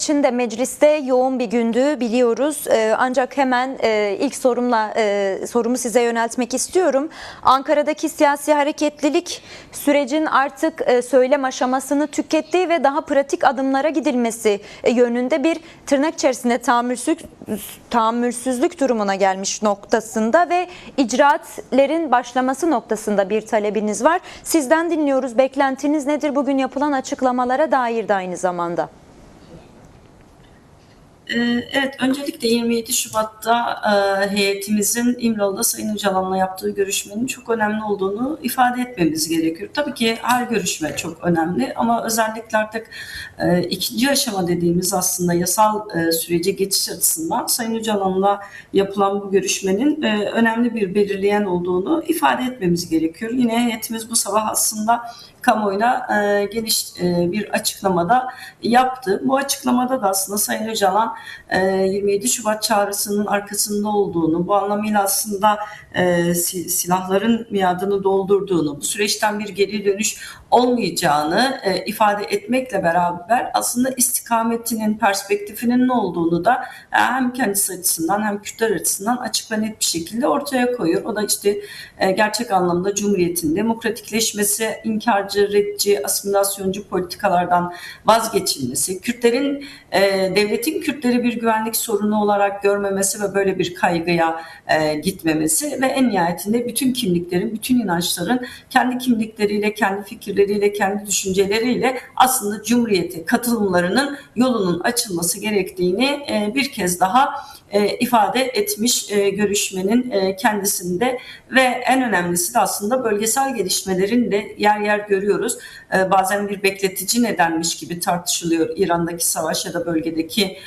için de mecliste yoğun bir gündü biliyoruz. Ancak hemen ilk sorumu size yöneltmek istiyorum. Ankara'daki siyasi hareketlilik sürecin artık söylem aşamasını tükettiği ve daha pratik adımlara gidilmesi yönünde bir tırnak içerisinde tahammülsüzlük durumuna gelmiş noktasında ve icraatlerin başlaması noktasında bir talebiniz var. Sizden dinliyoruz. Beklentiniz nedir bugün yapılan açıklamalara dair de aynı zamanda? Evet, öncelikle 27 Şubat'ta heyetimizin İmralı'da Sayın Öcalan'la yaptığı görüşmenin çok önemli olduğunu ifade etmemiz gerekiyor. Tabii ki her görüşme çok önemli ama özellikle artık ikinci aşama dediğimiz aslında yasal sürece geçiş açısından Sayın Öcalan'la yapılan bu görüşmenin önemli bir belirleyen olduğunu ifade etmemiz gerekiyor. Yine heyetimiz bu sabah aslında kamuoyuna geniş bir açıklamada yaptı. Bu açıklamada da aslında Sayın Öcalan 27 Şubat çağrısının arkasında olduğunu, bu anlamıyla aslında silahların miadını doldurduğunu, bu süreçten bir geri dönüş olmayacağını ifade etmekle beraber aslında istikametinin, perspektifinin ne olduğunu da hem kendisi açısından hem Kürtler açısından açık ve net bir şekilde ortaya koyuyor. O da işte gerçek anlamda Cumhuriyet'in demokratikleşmesi, inkarcı, reddici, asimilasyoncu politikalardan vazgeçilmesi, Kürtlerin devletin Kürtleri bir güvenlik sorunu olarak görmemesi ve böyle bir kaygıya gitmemesi ve en nihayetinde bütün kimliklerin, bütün inançların kendi kimlikleriyle, kendi fikirleriyle, kendi düşünceleriyle aslında Cumhuriyet'e katılımlarının yolunun açılması gerektiğini bir kez daha ifade etmiş görüşmenin kendisinde ve en önemlisi de aslında bölgesel gelişmelerin de yer yer görüyoruz. Bazen bir bekletici nedenmiş gibi tartışılıyor İran'daki savaş ya da bölgedeki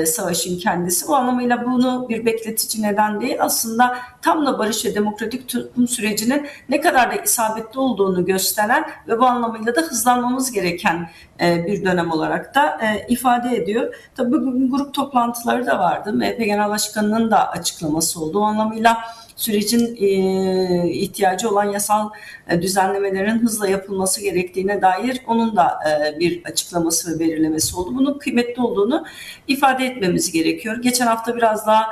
savaşın kendisi. Bu anlamıyla bunu bir bekletici neden değil, aslında tam da barış ve demokratik toplum sürecinin ne kadar da isabetli olduğunu gösteren ve bu anlamıyla da hızlanmamız gereken bir dönem olarak da ifade ediyor. Tabii bugün grup toplantıları da vardı. MHP Genel Başkanı'nın da açıklaması oldu. O anlamıyla sürecin ihtiyacı olan yasal düzenlemelerin hızla yapılması gerektiğine dair onun da bir açıklaması ve belirlemesi oldu. Bunun kıymetli olduğunu ifade etmemiz gerekiyor. Geçen hafta biraz daha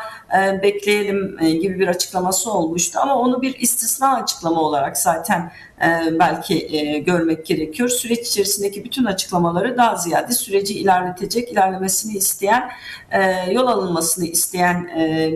bekleyelim gibi bir açıklaması olmuştu ama onu bir istisna açıklama olarak zaten belki görmek gerekiyor. Süreç içerisindeki bütün açıklamaları daha ziyade süreci ilerletecek, ilerlemesini isteyen, yol alınmasını isteyen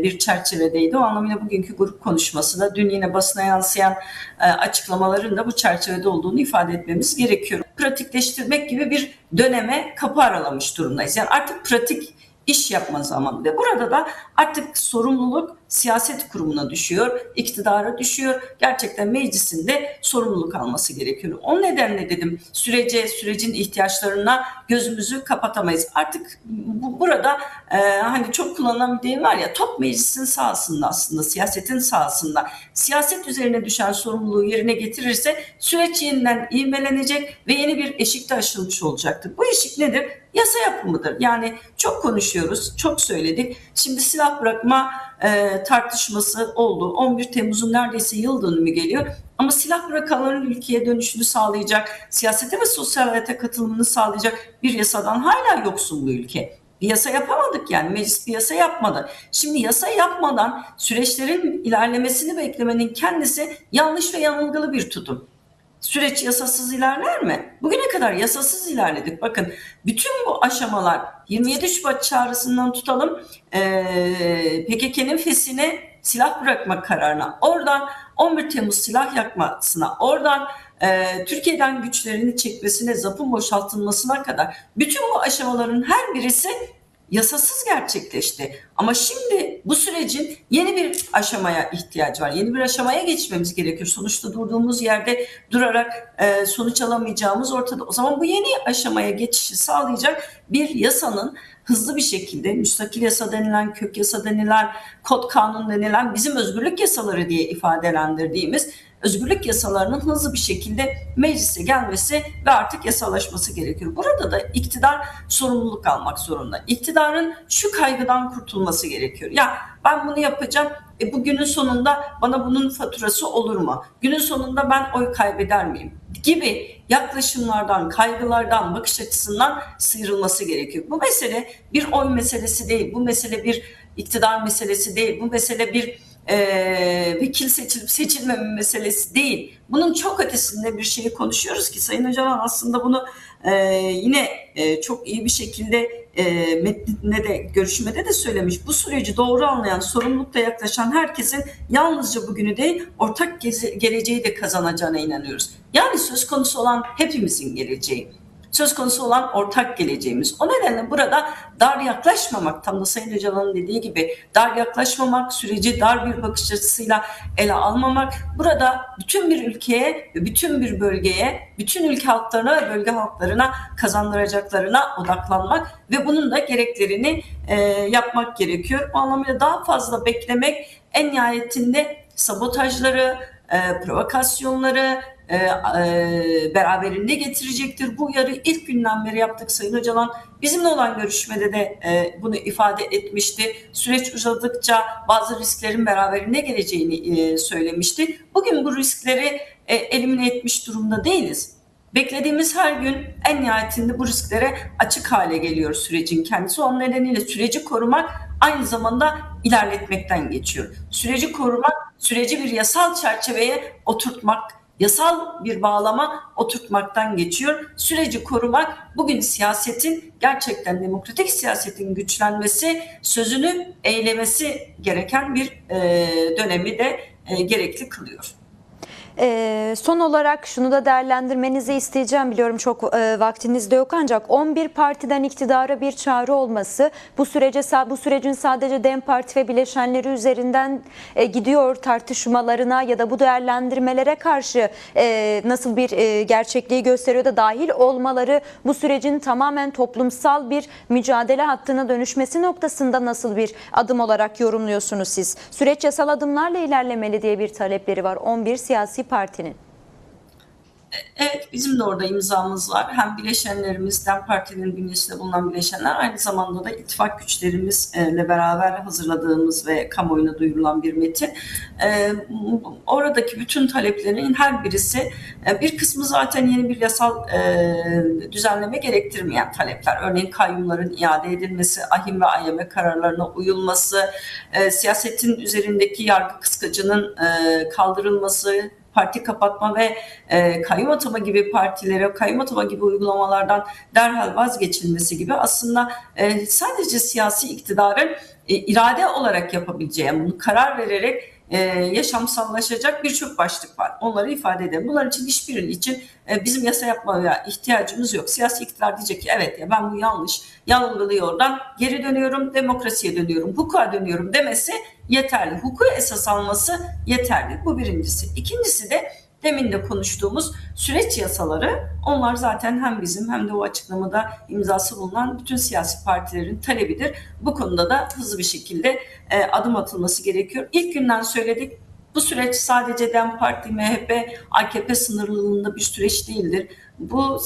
bir çerçevedeydi. O anlamıyla bugünkü grup konuşması da dün yine basına yansıyan açıklamaların da bu çerçevede olduğunu ifade etmemiz gerekiyor. Pratikleştirmek gibi bir döneme kapı aralamış durumdayız. Yani artık pratik iş yapma zamanı ve burada da artık sorumluluk siyaset kurumuna düşüyor, iktidara düşüyor. Gerçekten meclisin de sorumluluk alması gerekiyor. O nedenle dedim sürecin ihtiyaçlarına gözümüzü kapatamayız. Artık burada hani çok kullanılan bir deyim var ya, top meclisin sahasında aslında, siyasetin sahasında. Siyaset üzerine düşen sorumluluğu yerine getirirse süreç yeniden ivmelenecek ve yeni bir eşikte aşılmış olacaktır. Bu eşik nedir? Yasa yapımıdır. Yani çok konuşuyoruz, çok söyledik. Şimdi silah bırakma tartışması oldu. 11 Temmuz'un neredeyse yıl dönümü geliyor. Ama silah bırakanların ülkeye dönüşünü sağlayacak, siyasete ve sosyal hayata katılımını sağlayacak bir yasadan hala yoksun bu ülke. Bir yasa yapamadık, yani meclis bir yasa yapmadı. Şimdi yasa yapmadan süreçlerin ilerlemesini beklemenin kendisi yanlış ve yanılgılı bir tutum. Süreç yasasız ilerler mi? Bugüne kadar yasasız ilerledik. Bakın bütün bu aşamalar 27 Şubat çağrısından tutalım PKK'nın feshine, silah bırakma kararına, oradan 11 Temmuz silah yakmasına, oradan Türkiye'den güçlerini çekmesine, ZAP'ın boşaltılmasına kadar bütün bu aşamaların her birisi yasasız gerçekleşti. Ama şimdi bu sürecin yeni bir aşamaya ihtiyacı var. Yeni bir aşamaya geçmemiz gerekiyor. Sonuçta durduğumuz yerde durarak sonuç alamayacağımız ortada. O zaman bu yeni aşamaya geçişi sağlayacak bir yasanın hızlı bir şekilde müstakil yasa denilen, kök yasa denilen, kod kanun denilen, bizim özgürlük yasaları diye ifadelendirdiğimiz özgürlük yasalarının hızlı bir şekilde meclise gelmesi ve artık yasalaşması gerekiyor. Burada da iktidar sorumluluk almak zorunda. İktidarın şu kaygıdan kurtulması gerekiyor. Ya Ben bunu yapacağım. Bu günün sonunda bana bunun faturası olur mu? Günün sonunda ben oy kaybeder miyim? Gibi yaklaşımlardan, kaygılardan, bakış açısından sıyrılması gerekiyor. Bu mesele bir oy meselesi değil. Bu mesele bir iktidar meselesi değil. Bu mesele bir vekil seçilip seçilmeme meselesi değil. Bunun çok ötesinde bir şeyi konuşuyoruz ki Sayın Öcalan aslında bunu yine çok iyi bir şekilde metninde de görüşmede de söylemiş. Bu süreci doğru anlayan, sorumlulukla yaklaşan herkesin yalnızca bugünü değil ortak geleceği de kazanacağına inanıyoruz. Yani söz konusu olan hepimizin geleceği. Söz konusu olan ortak geleceğimiz. O nedenle burada dar yaklaşmamak, tam da Sayın Öcalan'ın dediği gibi dar yaklaşmamak, süreci dar bir bakış açısıyla ele almamak, burada bütün bir ülkeye ve bütün bir bölgeye, bütün ülke halklarına ve bölge halklarına kazandıracaklarına odaklanmak ve bunun da gereklerini yapmak gerekiyor. Bu anlamıyla daha fazla beklemek en nihayetinde sabotajları, provokasyonları beraberinde getirecektir. Bu uyarı ilk günden beri yaptık. Sayın Öcalan bizimle olan görüşmede de bunu ifade etmişti. Süreç uzadıkça bazı risklerin beraberinde geleceğini söylemişti. Bugün bu riskleri elimine etmiş durumda değiliz. Beklediğimiz her gün en nihayetinde bu risklere açık hale geliyor sürecin kendisi. Onun nedeniyle süreci korumak aynı zamanda ilerletmekten geçiyor. Süreci korumak, süreci bir yasal çerçeveye oturtmak, yasal bir bağlama oturtmaktan geçiyor. Süreci korumak bugün siyasetin, gerçekten demokratik siyasetin güçlenmesi, sözünü eylemesi gereken bir dönemi de gerekli kılıyor. Son olarak şunu da değerlendirmenizi isteyeceğim. Biliyorum çok vaktiniz de yok ancak 11 partiden iktidara bir çağrı olması bu sürecin sadece DEM Parti ve bileşenleri üzerinden gidiyor tartışmalarına ya da bu değerlendirmelere karşı nasıl bir gerçekliği gösteriyor da dahil olmaları bu sürecin tamamen toplumsal bir mücadele hattına dönüşmesi noktasında nasıl bir adım olarak yorumluyorsunuz siz? Süreç yasal adımlarla ilerlemeli diye bir talepleri var 11 siyasi partinin. Evet, bizim de orada imzamız var. Hem bileşenlerimizden, partinin bünyesinde bulunan bileşenler, aynı zamanda da ittifak güçlerimizle beraber hazırladığımız ve kamuoyuna duyurulan bir metin. Oradaki bütün taleplerin her birisi, bir kısmı zaten yeni bir yasal düzenleme gerektirmeyen talepler. Örneğin kayyumların iade edilmesi, ahim ve AYM kararlarına uyulması, siyasetin üzerindeki yargı kıskacının kaldırılması, parti kapatma ve kayyum atama gibi partilere, kayyum atama gibi uygulamalardan derhal vazgeçilmesi gibi aslında sadece siyasi iktidarın irade olarak yapabileceği, yani bunu karar vererek yaşamsallaşacak birçok başlık var. Onları ifade edelim. Bunlar için hiçbiri için bizim yasa yapmaya ihtiyacımız yok. Siyasi iktidar diyecek ki evet ya ben bu yanlış, yanılgılı yoldan geri dönüyorum, demokrasiye dönüyorum, hukuka dönüyorum demesi yeterli. Hukuku esas alması yeterli. Bu birincisi. İkincisi de demin de konuştuğumuz süreç yasaları, onlar zaten hem bizim hem de o açıklamada imzası bulunan bütün siyasi partilerin talebidir. Bu konuda da hızlı bir şekilde adım atılması gerekiyor. İlk günden söyledik. Bu süreç sadece DEM Parti, MHP, AKP sınırlılığında bir süreç değildir. Bu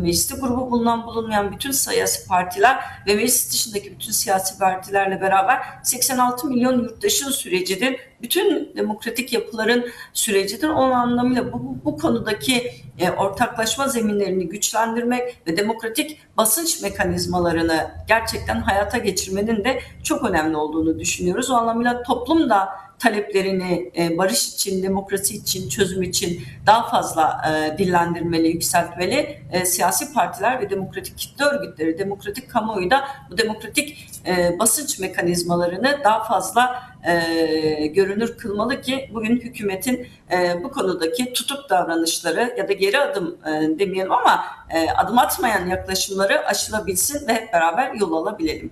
mecliste grubu bulunmayan bütün siyasi partiler ve meclis dışındaki bütün siyasi partilerle beraber 86 milyon yurttaşın sürecidir. Bütün demokratik yapıların sürecidir. Onun anlamıyla bu konudaki ortaklaşma zeminlerini güçlendirmek ve demokratik basınç mekanizmalarını gerçekten hayata geçirmenin de çok önemli olduğunu düşünüyoruz. O anlamıyla toplum da taleplerini barış için, demokrasi için, çözüm için daha fazla dillendirmeli, yükseltmeli. Siyasi partiler ve demokratik kitle örgütleri, demokratik kamuoyu da bu demokratik basınç mekanizmalarını daha fazla görünür kılmalı ki bugün hükümetin bu konudaki tutuk davranışları ya da geri adım demeyelim ama adım atmayan yaklaşımları aşılabilsin ve hep beraber yol alabilelim.